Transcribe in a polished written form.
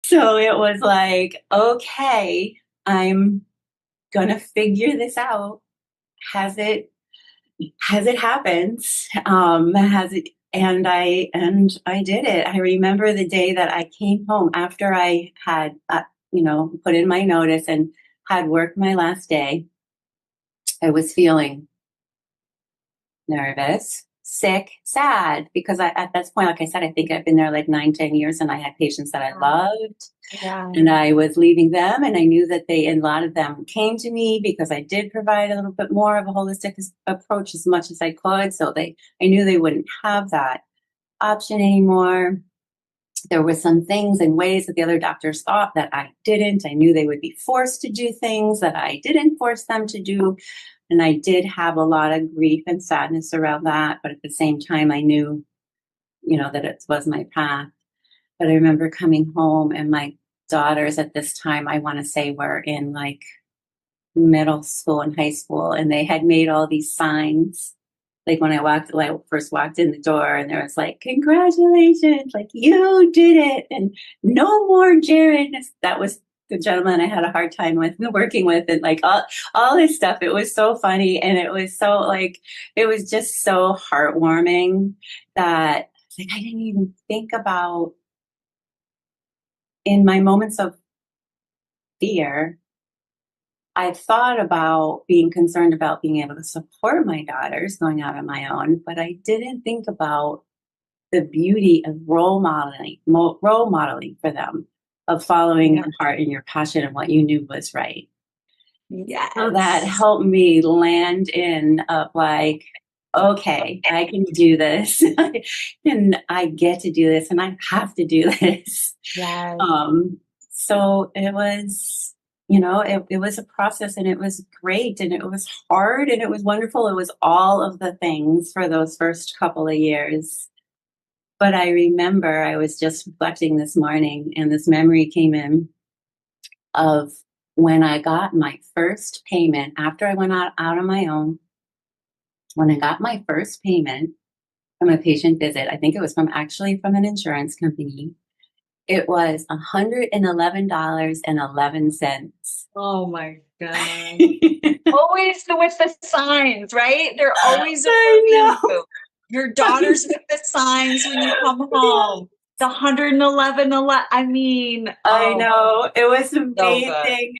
So it was like, okay, I'm gonna figure this out. Has it has it happened? Has it and I did it. I remember the day that I came home after I had put in my notice and had worked my last day. I was feeling nervous, sick, sad, because at this point, like I said, I think I've been there like 9, 10 years, and I had patients that I loved, Yeah. and I was leaving them, and I knew that and a lot of them came to me because I did provide a little bit more of a holistic approach as much as I could. So I knew they wouldn't have that option anymore. There were some things and ways that the other doctors thought that I didn't. I knew they would be forced to do things that I didn't force them to do. And I did have a lot of grief and sadness around that. But at the same time, I knew, that it was my path. But I remember coming home, and my daughters at this time, I want to say, were in like middle school and high school, and they had made all these signs. Like when I first walked in the door, and there was like, "Congratulations! Like you did it!" And no more Jared. That was the gentleman I had a hard time with working with, and like all this stuff. It was so funny, and it was so like it was just so heartwarming that like I didn't even think about in my moments of fear. I thought about being concerned about being able to support my daughters going out on my own, but I didn't think about the beauty of role modeling for them, of following Yeah. your heart and your passion and what you knew was right. So that Yes. helped me land in of like, okay, I can do this, and I get to do this, and I have to do this. Yes. So it was, it was a process, and it was great, and it was hard, and it was wonderful. It was all of the things for those first couple of years. But I remember I was just reflecting this morning, and this memory came in of when I got my first payment after I went out on my own. When I got my first payment from a patient visit, I think it was from an insurance company. It was $111.11. Oh my God. Always with the signs, right? They're always I affirming know. you. Your daughter's with the signs when you come Yeah. home. The 111, I mean, I oh, know. It was so good. amazing.